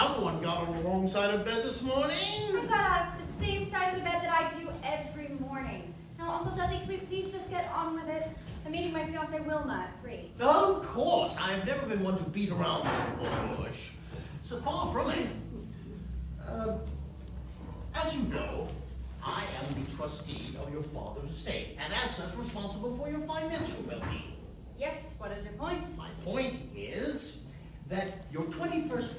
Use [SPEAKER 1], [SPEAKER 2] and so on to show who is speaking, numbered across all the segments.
[SPEAKER 1] Someone got on the wrong side of bed this morning.
[SPEAKER 2] I got out of the same side of the bed that I do every morning. Now, Uncle Dudley, can we please just get on with it? I'm meeting my fiancée Wilma at 3.
[SPEAKER 1] Of course, I've never been one to beat around the bush. So far from it. As you know, I am the trustee of your father's estate, and as such responsible for your financial well-being.
[SPEAKER 2] Yes, what is your point?
[SPEAKER 1] My point is that your 21st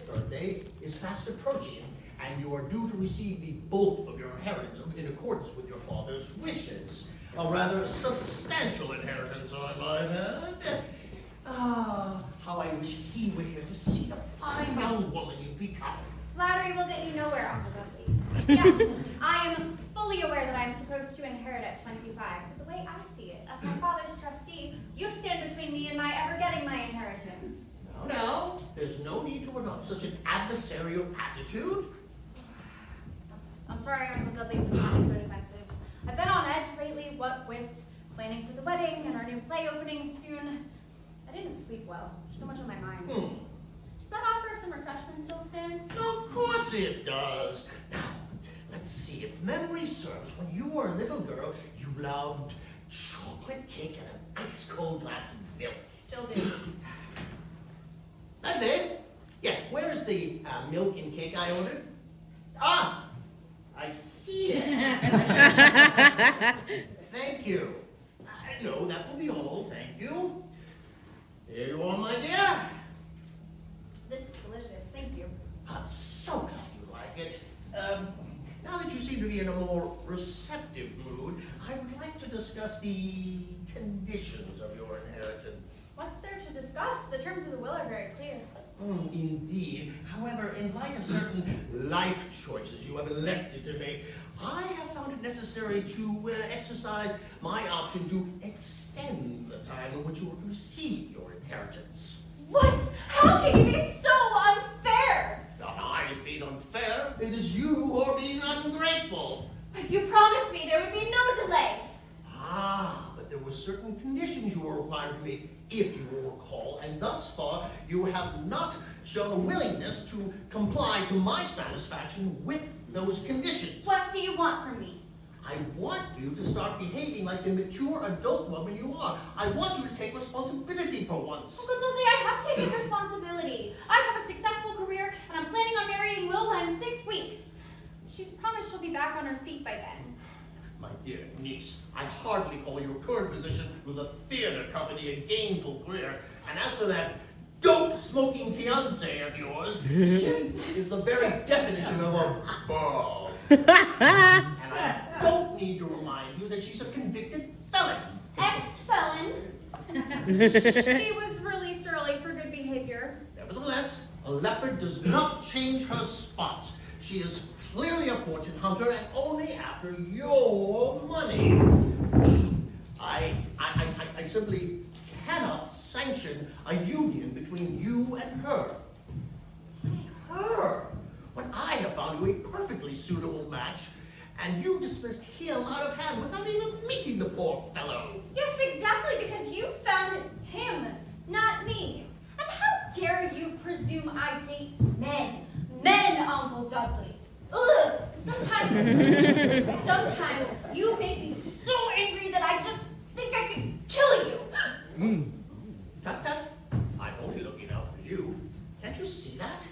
[SPEAKER 1] birthday is fast approaching, and you are due to receive the bulk of your inheritance in accordance with your father's wishes. A rather substantial inheritance, I might add. How I wish he were here to see the fine young woman you've become.
[SPEAKER 2] Flattery will get you nowhere, Uncle Dudley. Yes, I am fully aware that I am supposed to inherit at 25. But the way I see it, as my father's trustee, you stand between me and my ever getting my inheritance.
[SPEAKER 1] No, there's no need to adopt such an adversarial attitude.
[SPEAKER 2] I'm sorry, Uncle Dudley, for being so defensive. I've been on edge lately, what with planning for the wedding and our new play opening soon. I didn't sleep well. There's so much on my mind. Does that offer of some refreshment still stand?
[SPEAKER 1] Of course it does. Now, let's see. If memory serves, when you were a little girl, you loved chocolate cake and an ice-cold glass of milk.
[SPEAKER 2] Still do.
[SPEAKER 1] Mandley? Yes, where is the milk and cake I ordered? Ah! I see it. Thank you. No, that will be all. Thank you. Here you are, my dear.
[SPEAKER 2] This is delicious. Thank you.
[SPEAKER 1] I'm so glad you like it. Now that you seem to be in a more receptive mood, I would like to discuss the conditions of your inheritance.
[SPEAKER 2] What's there to discuss? The terms of the will are very clear.
[SPEAKER 1] Indeed. However, in light of certain life choices you have elected to make, I have found it necessary to exercise my option to extend the time in which you will receive your inheritance.
[SPEAKER 2] What? How can you be so unfair?
[SPEAKER 1] Not I as being unfair. It is you who are being ungrateful.
[SPEAKER 2] But you promised me there would be no delay.
[SPEAKER 1] But there were certain conditions you were required to meet, if you will recall, and thus far you have not shown a willingness to comply to my satisfaction with those conditions.
[SPEAKER 2] What do you want from me?
[SPEAKER 1] I want you to start behaving like the mature adult woman you are. I want you to take responsibility for once.
[SPEAKER 2] Uncle Dudley, I have taken responsibility. I have a successful career, and I'm planning on marrying Wilma in 6 weeks. She's promised she'll be back on her feet by then.
[SPEAKER 1] My dear niece, I hardly call your current position with a theater company a gainful career. And as for that dope-smoking fiancé of yours, she is the very definition of a ball. And I don't need to remind you that she's a convicted felon.
[SPEAKER 2] Ex-felon. She was released early for good behavior.
[SPEAKER 1] Nevertheless, a leopard does not change her spots. She is clearly a fortune hunter and only after your money. I simply cannot sanction a union between you and her. Her? When I have found you a perfectly suitable match, and you dismissed him out of hand without even meeting the poor fellow.
[SPEAKER 2] Yes, exactly, because you found him, not me. And how dare you presume I date men? Men, Uncle Dudley. Ugh! Sometimes you make me so angry that I just think I could kill you.
[SPEAKER 1] Tut-tut. I'm only looking out for you. Can't you see that?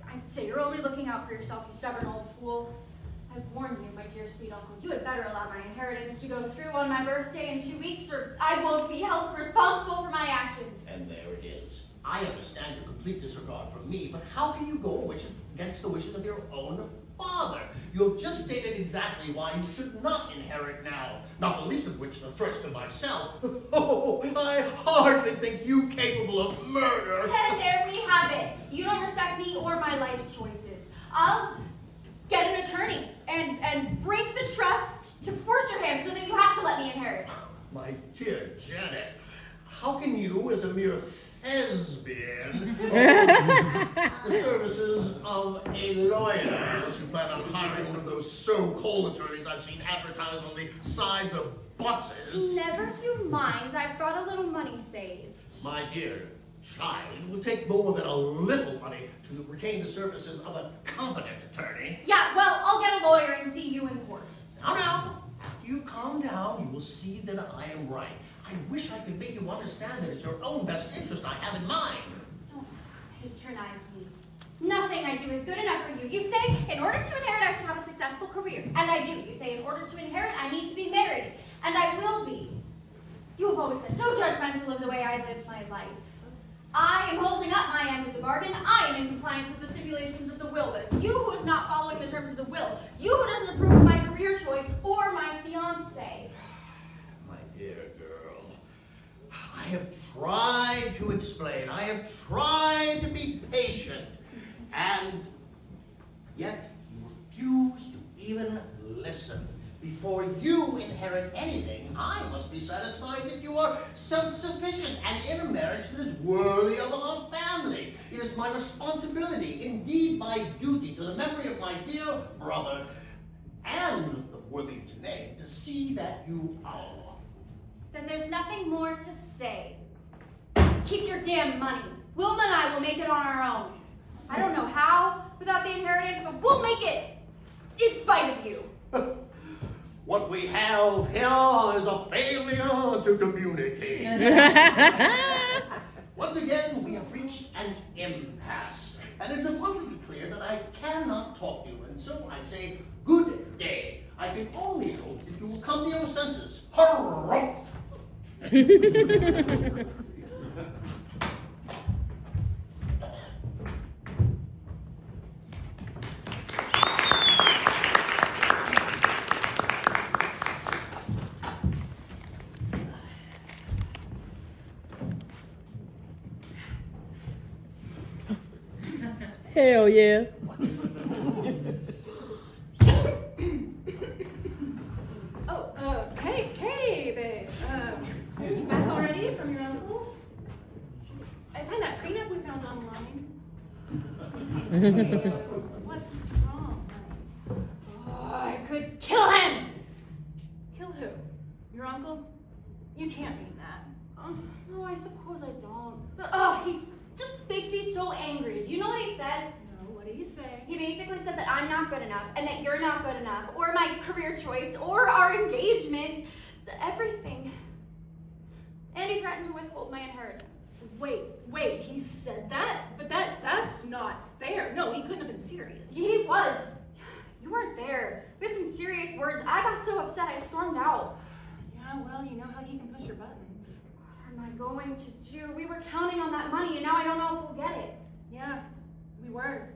[SPEAKER 2] I'd say you're only looking out for yourself, you stubborn old fool. I warn you, my dear sweet uncle, you had better allow my inheritance to go through on my birthday in 2 weeks, or I won't be held responsible for my actions.
[SPEAKER 1] And there it is. I understand your complete disregard for me, but how can you go against the wishes of your own father? You have just stated exactly why you should not inherit now, not the least of which the threats to myself. Oh, I hardly think you capable of murder.
[SPEAKER 2] And there we have it. You don't respect me or my life choices. I'll get an attorney and break the trust to force your hand so that you have to let me inherit.
[SPEAKER 1] My dear Janet, how can you, as a mere thespian, the services of a lawyer, unless you plan on hiring one of those so-called attorneys I've seen advertised on the sides of buses?
[SPEAKER 2] Never you mind, I've got a little money saved.
[SPEAKER 1] My dear, child will take more than a little money to retain the services of a competent attorney.
[SPEAKER 2] Yeah, well, I'll get a lawyer and see you in court.
[SPEAKER 1] Now, after you calm down, you will see that I am right. I wish I could make you understand that it's your own best interest I have in mind.
[SPEAKER 2] Don't patronize me. Nothing I do is good enough for you. You say, in order to inherit, I should have a successful career. And I do. You say, in order to inherit, I need to be married. And I will be. You have always been so judgmental of the way I lived my life. I am holding up my end of the bargain. I am in compliance with the stipulations of the will, but it's you who is not following the terms of the will. You who doesn't approve of my career choice or my fiancé.
[SPEAKER 1] My dear girl, I have tried to explain. I have tried to be patient. And yet you refuse to even listen. Before you inherit anything, I must be satisfied that you are self-sufficient and in a marriage that is worthy of our family. It is my responsibility, indeed my duty, to the memory of my dear brother and worthy to name, to see that you are.
[SPEAKER 2] Then there's nothing more to say. Keep your damn money. Wilma and I will make it on our own. I don't know how without the inheritance, but we'll make it in spite of you.
[SPEAKER 1] What we have here is a failure to communicate. Once again, we have reached an impasse, and it is abundantly clear that I cannot talk to you, and so I say good day. I can only hope that you will come to your senses. Hurrah!
[SPEAKER 3] Hell yeah.
[SPEAKER 4] Hey, babe. Are you back already from your uncle's? I signed that prenup we found online. What's wrong?
[SPEAKER 2] Oh, I could kill him.
[SPEAKER 4] Kill who? Your uncle? You can't mean that.
[SPEAKER 2] No, I suppose I don't. But, he just makes me so angry. Do you know what he said?
[SPEAKER 4] No, what did he say?
[SPEAKER 2] He basically said that I'm not good enough, and that you're not good enough, or my career choice, or our engagement, everything. And he threatened to withhold my inheritance.
[SPEAKER 4] Wait, he said that? But that's not fair. No, he couldn't have been serious.
[SPEAKER 2] He was. You weren't there. We had some serious words. I got so upset I stormed out.
[SPEAKER 4] Yeah, well, you know how he can push your buttons.
[SPEAKER 2] What am I going to do? We were counting on that money, and now I don't know if we'll get it.
[SPEAKER 4] Yeah, we were.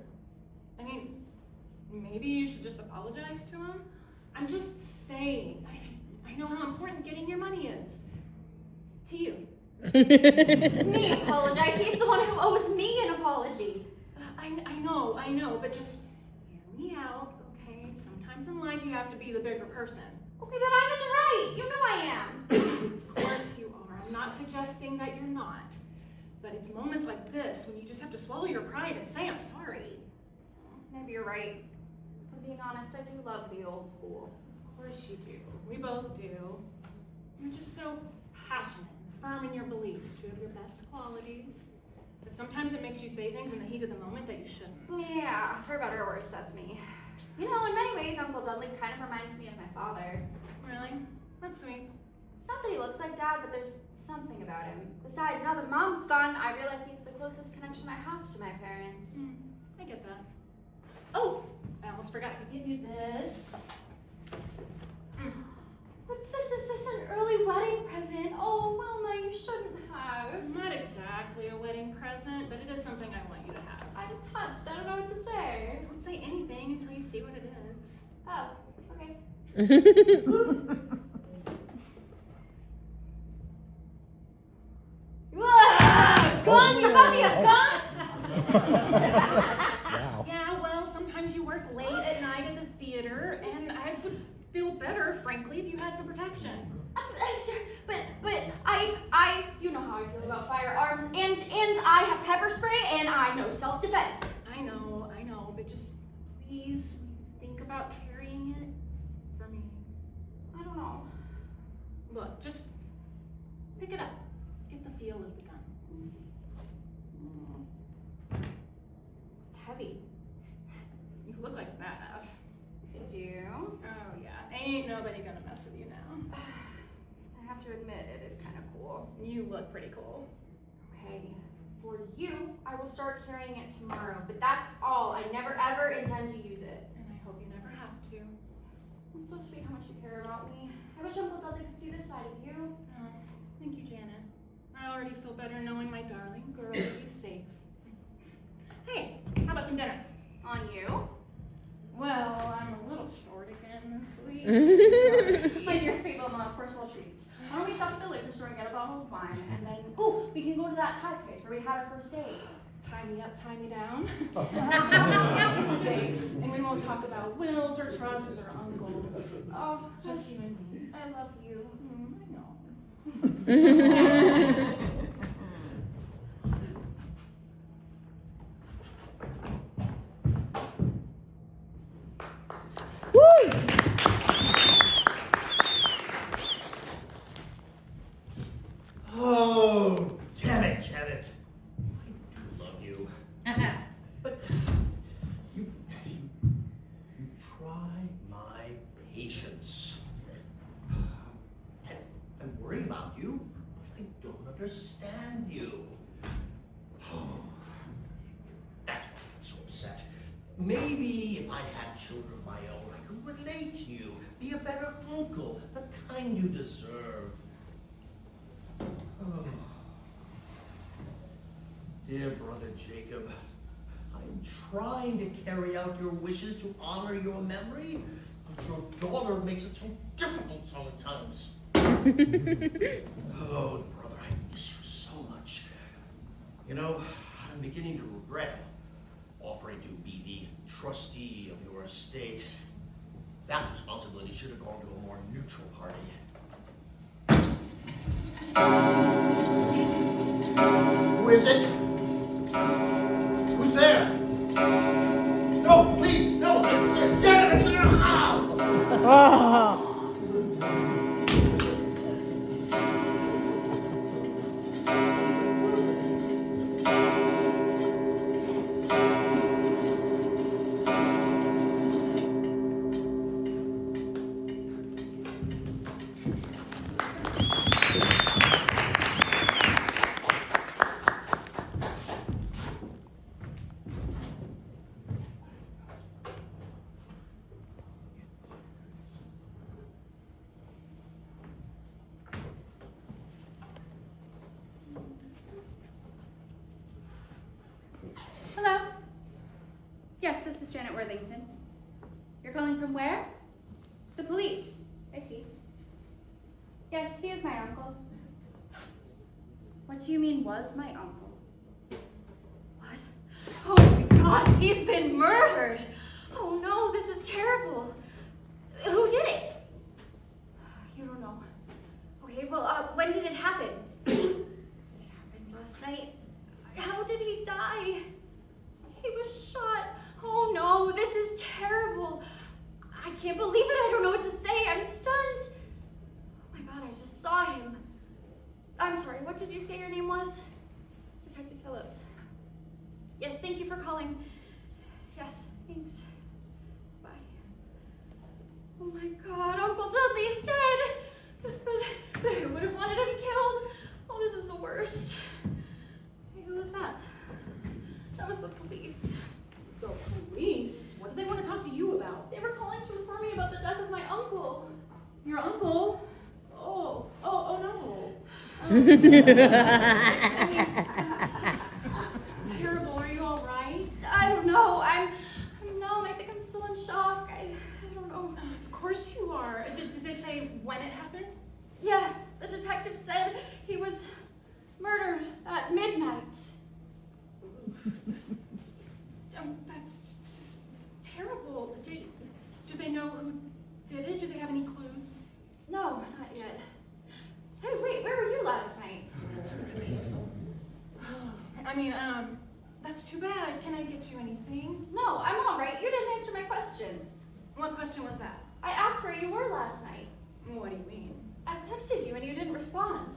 [SPEAKER 4] I mean, maybe you should just apologize to him? I'm just saying. I know how important getting your money is. To you.
[SPEAKER 2] Me apologize. He's the one who owes me an apology.
[SPEAKER 4] I know, but just hear me out, okay? Sometimes in life you have to be the bigger person.
[SPEAKER 2] Okay, but I'm in the right. You know I am.
[SPEAKER 4] Of course you are. I'm not suggesting that you're not. But it's moments like this when you just have to swallow your pride and say, I'm sorry.
[SPEAKER 2] Maybe you're right. For being honest, I do love the old fool.
[SPEAKER 4] Of course you do. We both do. You're just so passionate and firm in your beliefs, two of your best qualities. But sometimes it makes you say things in the heat of the moment that you shouldn't.
[SPEAKER 2] Yeah, for better or worse, that's me. You know, in many ways, Uncle Dudley kind of reminds me of my father.
[SPEAKER 4] Really? That's sweet.
[SPEAKER 2] It's not that he looks like Dad, but there's something about him. Besides, now that Mom's gone, I realize he's the closest connection I have to my parents.
[SPEAKER 4] I get that. Oh, I almost forgot to give you this.
[SPEAKER 2] What's this? Is this an early wedding present? Oh, Wilma, you shouldn't have.
[SPEAKER 4] Not exactly a wedding present, but it is something I want you to have.
[SPEAKER 2] I'm touched. I don't know what to say.
[SPEAKER 4] Don't say anything until you see what it is.
[SPEAKER 2] Oh, okay. Gun? You got me a gun?
[SPEAKER 3] Wow.
[SPEAKER 4] Yeah, well, sometimes you work late at night at the theater, and I would feel better, frankly, if you had some protection.
[SPEAKER 2] But I, you know how I feel about firearms, and I have pepper spray, and I know self-defense.
[SPEAKER 4] I know, but just please think about carrying it for me.
[SPEAKER 2] I don't know.
[SPEAKER 4] Look, just pick it up. Get the feel of the gun. You look pretty cool.
[SPEAKER 2] Okay, for you, I will start carrying it tomorrow, but that's all. I never ever intend to use it.
[SPEAKER 4] And I hope you never have to.
[SPEAKER 2] It's so sweet how much you care about me. I wish Uncle Dudley could see this side of you.
[SPEAKER 4] Oh, thank you, Janet. I already feel better knowing my darling girl will be safe. Hey, how about some dinner?
[SPEAKER 2] On you?
[SPEAKER 4] Well, I'm a little short again this week.
[SPEAKER 2] My dear sweet mama, personal treats. Why don't we stop at the liquor store and get a bottle of wine, and then, we can go to that Thai place where we had our first date.
[SPEAKER 4] Tie me up, tie me down. It's a date, and we won't talk about wills or trusts or uncles.
[SPEAKER 2] Oh,
[SPEAKER 4] Just you and me.
[SPEAKER 2] I love you.
[SPEAKER 4] I know.
[SPEAKER 1] Oh, damn it, Janet. I do love you. But you try my patience. I'm worried about you, but I don't understand you. Oh, that's why I get so upset. Maybe if I had children of my own, I could relate to you, be a better uncle, the kind you deserve. Oh. Dear brother Jacob, I'm trying to carry out your wishes to honor your memory, but your daughter makes it so difficult sometimes. Oh, brother, I miss you so much. You know, I'm beginning to regret offering to be the trustee of your estate. That responsibility should have gone to a more neutral party. Who is it? Who's there? No, please, no! Get it! It's in your house!
[SPEAKER 2] Hello? Yes, this is Janet Worthington. You're calling from where? The police. I see. Yes, he is my uncle. What do you mean, was my uncle? What? Oh my God, he's been murdered! Oh no, this is terrible. Who did it? You don't know. Okay, well, when did it happen? It happened last night. How did he die? He was shot. Oh no, this is terrible. I can't believe it. I don't know what to say. I'm stunned. Oh my God, I just saw him. I'm sorry, what did you say your name was? Detective Phillips. Yes, thank you for calling. Yes, thanks. Bye. Oh my God, Uncle Dudley's dead. But who would have wanted him killed? Oh, this is the worst. Hey, who was that? That was the police.
[SPEAKER 4] The police? What do they want to talk to you about?
[SPEAKER 2] They were calling to inform me about the death of my uncle.
[SPEAKER 4] Your uncle? Oh no. Terrible. Are you all right?
[SPEAKER 2] I don't know. I'm numb. I think I'm still in shock. I don't know.
[SPEAKER 4] Of course you are. Did they say when it happened?
[SPEAKER 2] Yeah, the detective said he was murdered at midnight.
[SPEAKER 4] That's just terrible. Do they know who did it? Do they have any clues?
[SPEAKER 2] No, not yet. Hey, wait, where were you last night?
[SPEAKER 4] That's really... I mean, that's too bad. Can I get you anything?
[SPEAKER 2] No, I'm all right. You didn't answer my question.
[SPEAKER 4] What question was that?
[SPEAKER 2] I asked where you were last night.
[SPEAKER 4] What do you mean?
[SPEAKER 2] I texted you and you didn't respond.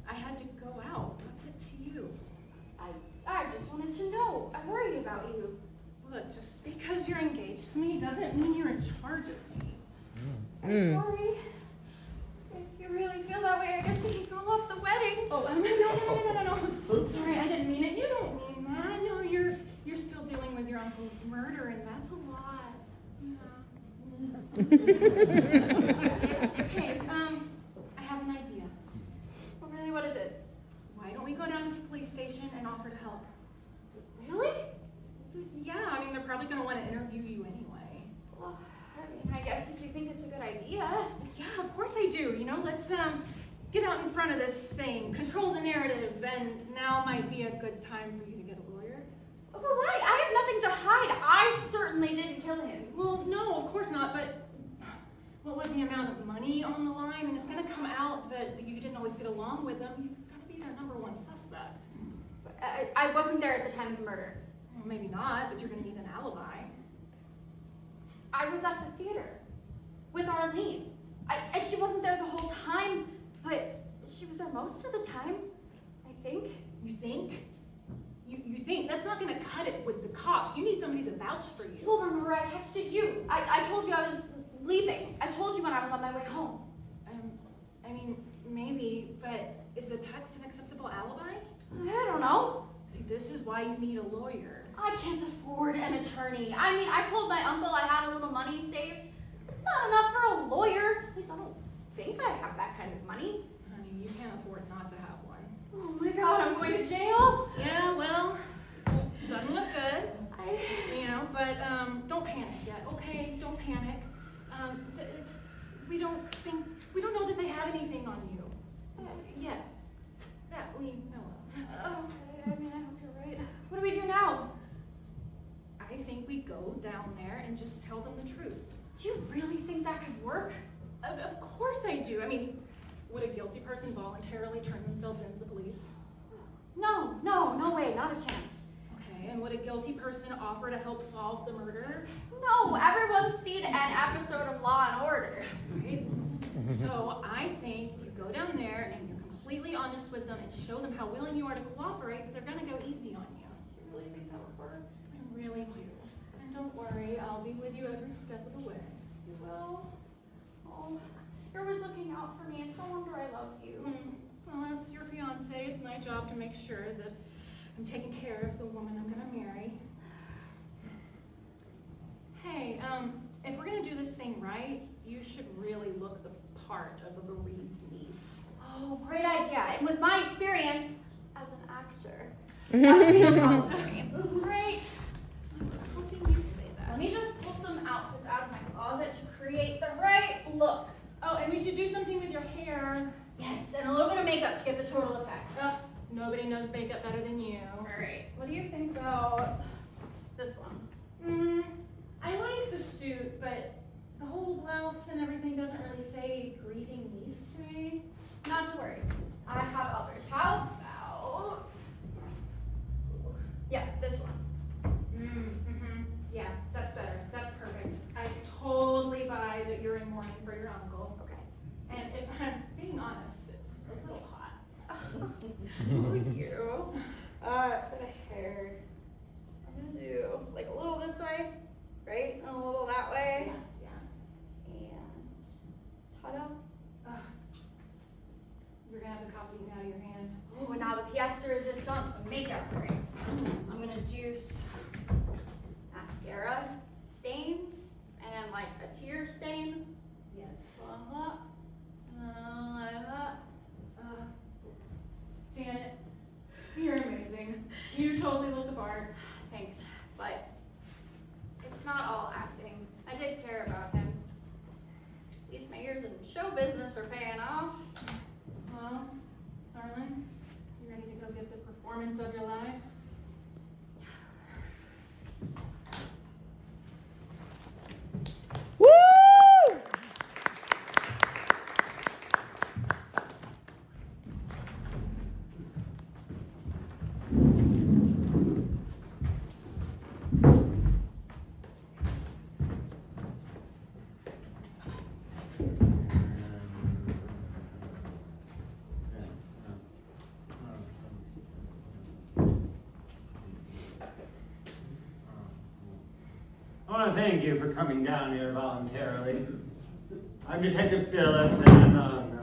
[SPEAKER 4] I had to go out. What's it to you?
[SPEAKER 2] I just wanted to know. I worried about you.
[SPEAKER 4] Look, just because you're engaged to me doesn't mean you're in charge of me.
[SPEAKER 2] I'm sorry. If you really feel that way, I guess we can call off the wedding.
[SPEAKER 4] Oh, no. Sorry, I didn't mean it. You don't mean that. No, you're still dealing with your uncle's murder, and that's a lot. Yeah. Okay, I have an idea.
[SPEAKER 2] Well, really, what is it?
[SPEAKER 4] Why don't we go down to the police station and offer to help?
[SPEAKER 2] Really?
[SPEAKER 4] Yeah, I mean, they're probably going to want to interview you anyway.
[SPEAKER 2] Well, I mean, I guess if you think it's a good idea.
[SPEAKER 4] Yeah, of course I do. You know, let's get out in front of this thing, control the narrative, and now might be a good time for you to get a lawyer.
[SPEAKER 2] Oh, but why? I have nothing to hide. I certainly didn't kill him.
[SPEAKER 4] Well, no, of course not, but what with the amount of money on the line, and it's going to come out that you didn't always get along with them, you've got to be their number one suspect.
[SPEAKER 2] But I wasn't there at the time of the murder.
[SPEAKER 4] Well, maybe not, but you're going to need an alibi.
[SPEAKER 2] I was at the theater with Arlene. She wasn't there the whole time, but she was there most of the time, I think.
[SPEAKER 4] You think? You think? That's not going to cut it with the cops. You need somebody to vouch for you.
[SPEAKER 2] Well, remember, I texted you. I told you I was leaving. I told you when I was on my way home.
[SPEAKER 4] I mean, maybe, but is a text an acceptable alibi?
[SPEAKER 2] I don't know.
[SPEAKER 4] See, this is why you need a lawyer.
[SPEAKER 2] I can't afford an attorney. I mean, I told my uncle I had a little money saved. Not enough for a lawyer. At least I don't think I have that kind of money.
[SPEAKER 4] Honey, you can't afford not to have one.
[SPEAKER 2] Oh my God, I'm going to jail?
[SPEAKER 4] Yeah, well, doesn't look good. But don't panic yet, okay? Don't panic. We don't know that they have anything on you. Yet. That we know of.
[SPEAKER 2] Okay, I mean, I hope you're right. What do we do now?
[SPEAKER 4] I think we go down there and just tell them the truth.
[SPEAKER 2] Do you really think that could work?
[SPEAKER 4] Of course I do. I mean, would a guilty person voluntarily turn themselves in to the police?
[SPEAKER 2] No way, not a chance.
[SPEAKER 4] Okay, and would a guilty person offer to help solve the murder?
[SPEAKER 2] No, everyone's seen an episode of Law and Order.
[SPEAKER 4] Right? So I think you go down there and you're completely honest with them and show them how willing you are to cooperate, but they're going to go easy on you.
[SPEAKER 2] Do you really think that would work?
[SPEAKER 4] I really do. And don't worry, I'll be with you every step of the way.
[SPEAKER 2] You will? Oh, you're always looking out for me. It's no wonder I love you.
[SPEAKER 4] Well, as your fiance, it's my job to make sure that I'm taking care of the woman I'm going to marry. Hey, if we're going to do this thing right, you should really look the part of a bereaved niece.
[SPEAKER 2] Oh, great idea. And with my experience as an actor, that would be no problem for me.
[SPEAKER 4] Great. I was hoping you'd say that.
[SPEAKER 2] Let me just pull some outfits out of my closet to create the right look.
[SPEAKER 4] Oh, and we should do something with your hair.
[SPEAKER 2] Yes, and a little bit of makeup to get the total effect.
[SPEAKER 4] Nobody knows makeup better than you.
[SPEAKER 2] All right. What do you think about this one?
[SPEAKER 4] I like the suit, but the whole blouse and everything doesn't really say grieving niece to me.
[SPEAKER 2] Not to worry. I have others. How about... Yeah, this one.
[SPEAKER 4] Yeah, that's better. That's perfect. I totally buy that you're in mourning for your uncle.
[SPEAKER 2] Okay.
[SPEAKER 4] And if I'm being honest, it's a little hot.
[SPEAKER 2] Oh, you. For the hair, I'm gonna do like a little this way, right? And a little that way.
[SPEAKER 4] Yeah.
[SPEAKER 2] And ta-da.
[SPEAKER 4] You're gonna have the cops eating out of your hand.
[SPEAKER 2] Oh, and now the pièce de résistance of makeup, right? I'm gonna do mascara stains and like a tear stain.
[SPEAKER 4] Yes. Janet, you're amazing. You totally look the part.
[SPEAKER 2] Thanks, but it's not all acting. I did care about him. At least my years in show business are paying off.
[SPEAKER 4] Well, darling, you ready to go get the performance of your life?
[SPEAKER 3] I want to thank you for coming down here voluntarily. I'm Detective Phillips, and I'm,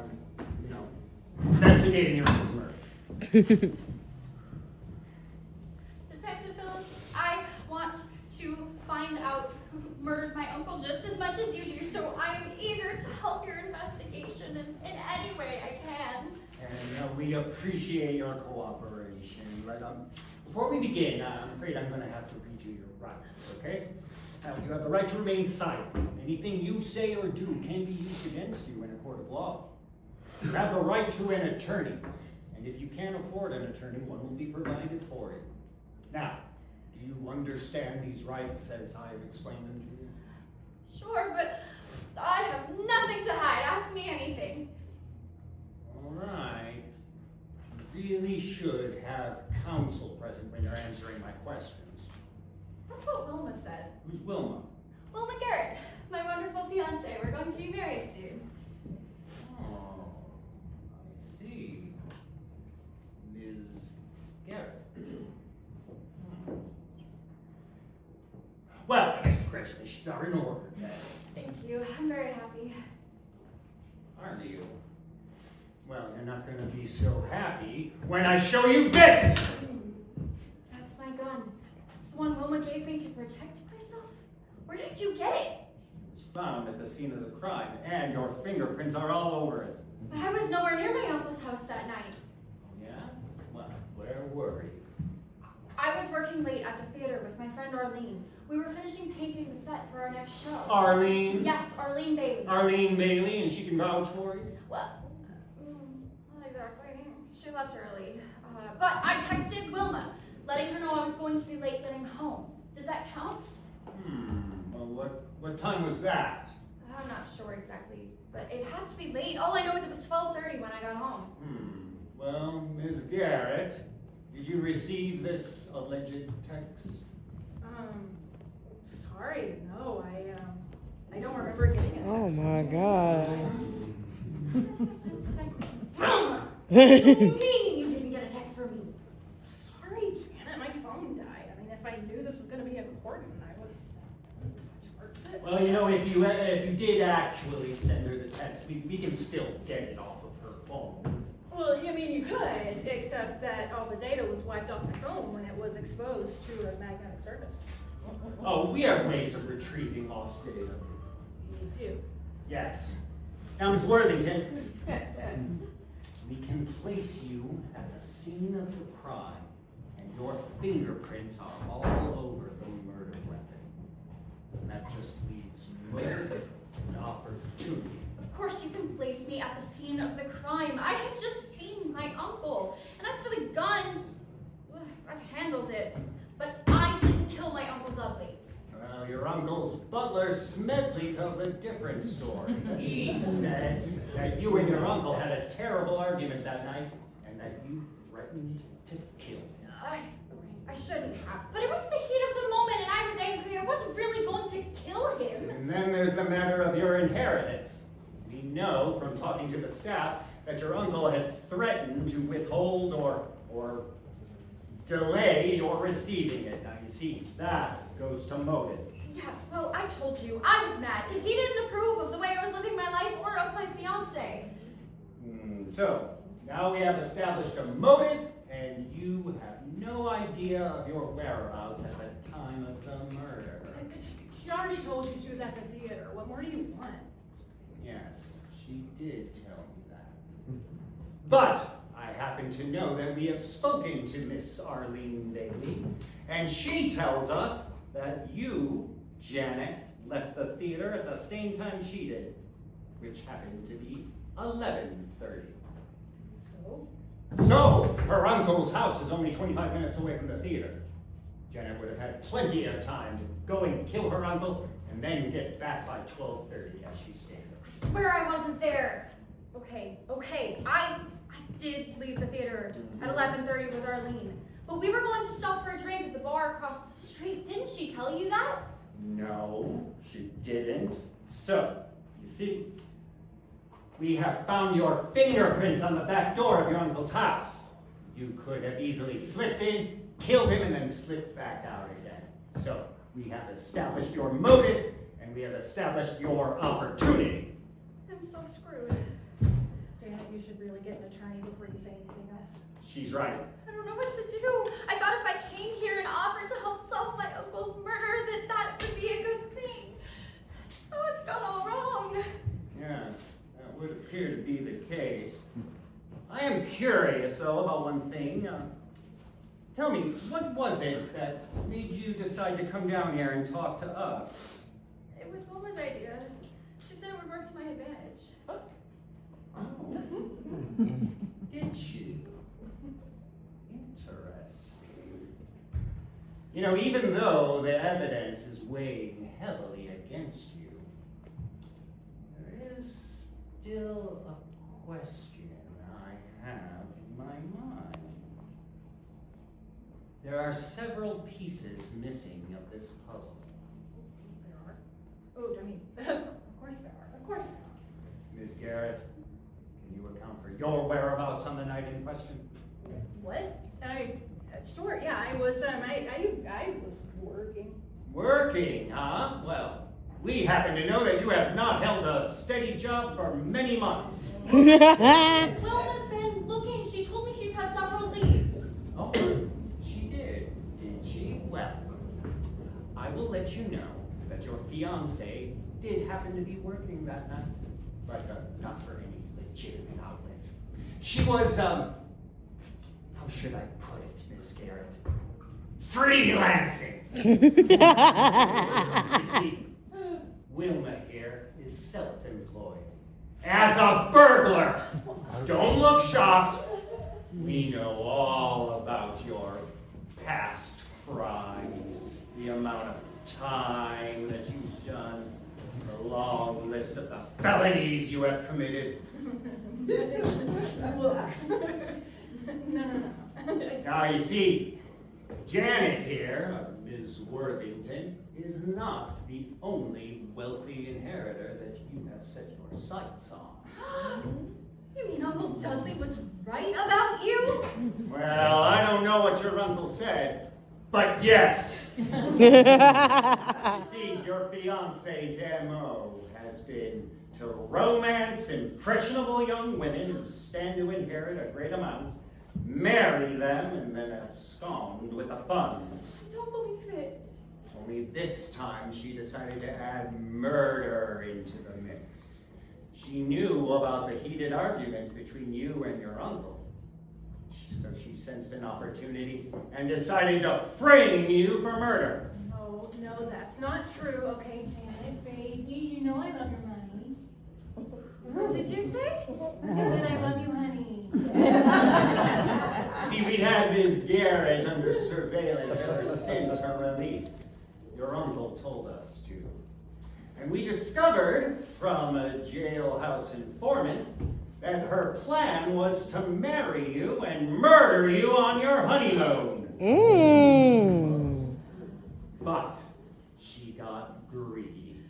[SPEAKER 3] investigating your murder.
[SPEAKER 2] Detective Phillips, I want to find out who murdered my uncle just as much as you do, so I am eager to help your investigation in any way I can.
[SPEAKER 3] And we appreciate your cooperation. But before we begin, I'm afraid I'm going to have to read you your rights, okay? You have the right to remain silent. Anything you say or do can be used against you in a court of law. You have the right to an attorney, and if you can't afford an attorney, one will be provided for you. Now, do you understand these rights as I've explained them to you?
[SPEAKER 2] Sure, but I have nothing to hide. Ask me anything.
[SPEAKER 3] All right. You really should have counsel present when you're answering my questions.
[SPEAKER 2] That's what Wilma said.
[SPEAKER 3] Who's Wilma?
[SPEAKER 2] Wilma Garrett, my wonderful fiance. We're going to be married soon.
[SPEAKER 3] Oh, I see. Ms. Garrett. Well, I guess congratulations are in order then.
[SPEAKER 2] Thank you. I'm very happy.
[SPEAKER 3] Aren't you? Well, you're not going to be so happy when I show you this!
[SPEAKER 2] That's my gun. It's the one Wilma gave me to protect myself. Where did you get it?
[SPEAKER 3] It's found at the scene of the crime, and your fingerprints are all over it.
[SPEAKER 2] But I was nowhere near my uncle's house that night.
[SPEAKER 3] Yeah? Well, where were you?
[SPEAKER 2] I was working late at the theater with my friend Arlene. We were finishing painting the set for our next show.
[SPEAKER 3] Arlene?
[SPEAKER 2] Yes, Arlene Bailey.
[SPEAKER 3] Arlene Bailey, and she can vouch for you?
[SPEAKER 2] Well, not exactly. She left early. But I texted Wilma, letting her know I was going to be late getting home. Does that count?
[SPEAKER 3] Well, what time was that?
[SPEAKER 2] I'm not sure exactly, but it had to be late. All I know is it was 12:30 when I got home.
[SPEAKER 3] Well, Ms. Garrett, did you receive this alleged text?
[SPEAKER 4] Sorry, no, I don't remember getting it.
[SPEAKER 5] Oh my God.
[SPEAKER 2] Wilma! What do you mean you didn't get a text from me?
[SPEAKER 4] Sorry, Janet, my phone died. I mean, if I knew this was going to be important, I would charge it.
[SPEAKER 3] Well, you know, if you did actually send her the text, we can still get it off of her phone.
[SPEAKER 4] Well, I mean, you could, except that all the data was wiped off my phone when it was exposed to a magnetic surface.
[SPEAKER 3] Oh, we have ways of retrieving lost data.
[SPEAKER 4] You do.
[SPEAKER 3] Yes. Now, Ms. Worthington, we can place you at the scene of the crime, and your fingerprints are all over the murder weapon. And that just leaves murder and opportunity.
[SPEAKER 2] Of course you can place me at the scene of the crime. I had just seen my uncle. And as for the gun, I've handled it. But I didn't kill my Uncle Dudley.
[SPEAKER 3] Well, your uncle's butler, Smedley, tells a different story. He said that you and your uncle had a terrible argument that night, and that you threatened to kill him.
[SPEAKER 2] I shouldn't have. But it was the heat of the moment, and I was angry. I wasn't really going to kill him.
[SPEAKER 3] And then there's the matter of your inheritance. We know from talking to the staff that your uncle had threatened to withhold or delay your receiving it. Now, you see, that goes to motive.
[SPEAKER 2] Yeah, well, I told you, I was mad, because he didn't approve of the way I was living my life or of my fiancé.
[SPEAKER 3] So, now we have established a motive, and you have no idea of your whereabouts at the time of the murder.
[SPEAKER 4] She already told you she was at the theater. What more do you want?
[SPEAKER 3] Yes, she did tell me that. But I happen to know that we have spoken to Miss Arlene Bailey, and she tells us that you, Janet, left the theater at the same time she did, which happened to be 11:30. So, her uncle's house is only 25 minutes away from the theater. Janet would have had plenty of time to go and kill her uncle, and then get back by 12:30, as she stated.
[SPEAKER 2] I swear I wasn't there. Okay, I did leave the theater at 11:30 with Arlene. But we were going to stop for a drink at the bar across the street. Didn't she tell you that?
[SPEAKER 3] No, she didn't. So, you see, we have found your fingerprints on the back door of your uncle's house. You could have easily slipped in, killed him, and then slipped back out again. So, we have established your motive, and we have established your opportunity.
[SPEAKER 2] I'm so screwed.
[SPEAKER 4] Janet, you should really get an attorney before you say anything else.
[SPEAKER 3] She's right.
[SPEAKER 2] I don't know what to do. I thought if I came here and offered to help solve my uncle's murder, that would be a good thing. Oh, it's gone all wrong.
[SPEAKER 3] Yes, that would appear to be the case. I am curious, though, about one thing. Tell me, what was it that made you decide to come down here and talk to us?
[SPEAKER 2] It was Wilma's idea. She said it would work to my advantage.
[SPEAKER 3] Oh. Did you? Interesting. You know, even though the evidence is weighing heavily against you, there is still a question I have in my mind. There are several pieces missing of this puzzle.
[SPEAKER 4] There are. Oh, I mean, of course there are. Of course there are.
[SPEAKER 3] Ms. Garrett, can you account for your whereabouts on the night in question?
[SPEAKER 4] What? Sure, yeah, I was working.
[SPEAKER 3] Working, huh? Well, we happen to know that you have not held a steady job for many months.
[SPEAKER 2] Wilma's been looking. She told me she's had several leads.
[SPEAKER 3] Oh, she did she? Well, I will let you know that your fiancé did happen to be working that night, but not for any legitimate outlet. She was, how should I put it, Miss Garrett? Freelancing! You see, Wilma here is self-employed. As a burglar! Don't look shocked. We know all about your past crimes, the amount of time that you've done, the long list of the felonies you have committed.
[SPEAKER 4] Look. No.
[SPEAKER 3] Now, you see, Janet here, Ms. Worthington, is not the only wealthy inheritor that you have set your sights on.
[SPEAKER 2] You mean Uncle Dudley was right about you?
[SPEAKER 3] Well, I don't know what your uncle said, but yes. You see, your fiancé's MO has been to romance impressionable young women who stand to inherit a great amount, marry them, and then abscond with the funds.
[SPEAKER 2] I don't believe it.
[SPEAKER 3] Only this time she decided to add murder into the mix. She knew about the heated argument between you and your uncle. So she sensed an opportunity and decided to frame you for murder.
[SPEAKER 4] No, that's not true. Okay, Janet, baby, you know I love your money.
[SPEAKER 2] What did you say?
[SPEAKER 4] I said I love you, honey.
[SPEAKER 3] See, we had Ms. Garrett under surveillance ever since her release. Your uncle told us to. And we discovered from a jailhouse informant that her plan was to marry you and murder you on your honeymoon. But she got greedy.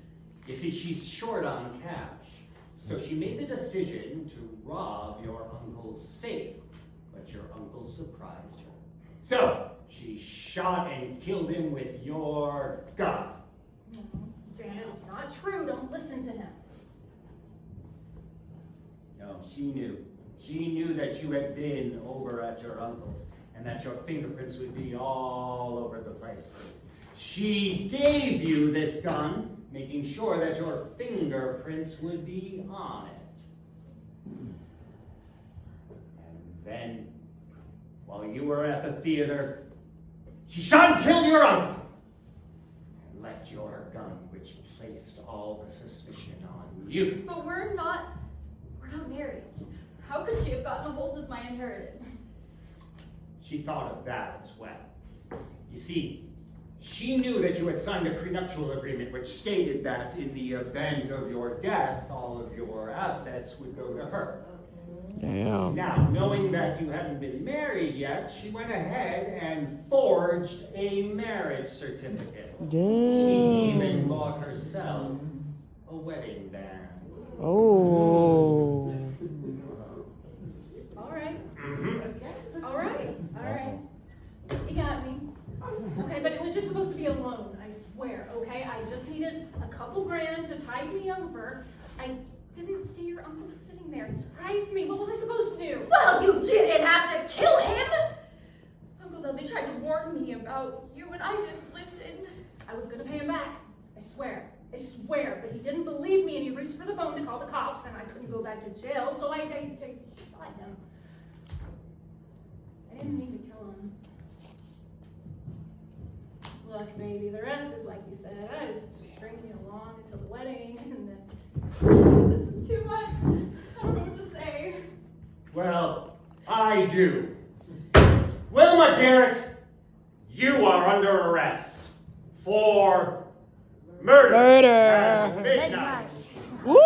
[SPEAKER 3] You see, she's short on cash, so she made the decision to rob your uncle's safe, but your uncle surprised her. So she shot and killed him with your gun.
[SPEAKER 4] No, Janet, it's not true. Don't listen to him.
[SPEAKER 3] No, she knew. She knew that you had been over at your uncle's and that your fingerprints would be all over the place. She gave you this gun, making sure that your fingerprints would be on it. And then, while you were at the theater, she shot and killed your uncle and left your gun, which placed all the suspicion on you.
[SPEAKER 2] But we're not married. How could she have gotten a hold of my inheritance?
[SPEAKER 3] She thought of that as well. You see, she knew that you had signed a prenuptial agreement which stated that in the event of your death, all of your assets would go to her.
[SPEAKER 5] Damn.
[SPEAKER 3] Now, knowing that you hadn't been married yet, she went ahead and forged a marriage certificate.
[SPEAKER 5] Damn.
[SPEAKER 3] She even bought herself a wedding band.
[SPEAKER 5] Oh.
[SPEAKER 4] All right.
[SPEAKER 3] Mm-hmm.
[SPEAKER 4] All right. You got me. Okay, but it was just supposed to be a loan, I swear, okay? I just needed a couple grand to tide me over. I didn't see your uncle sitting there. He surprised me. What was I supposed to do?
[SPEAKER 5] Well, you didn't have to kill him! Uncle Dudley tried to warn me about you, and I didn't listen.
[SPEAKER 4] I was gonna pay him back. I swear. But he didn't believe me, and he reached for the phone to call the cops, and I couldn't go back to jail, so I shot him. I didn't mean to kill him. Look, baby, the rest is like you said. I was just stringing you along until the wedding, and then
[SPEAKER 5] This is too much. I don't know what to say.
[SPEAKER 3] Well, I do. Wilma Garrett, you are under arrest for murder.
[SPEAKER 6] Murder.
[SPEAKER 3] At midnight.
[SPEAKER 6] Woo!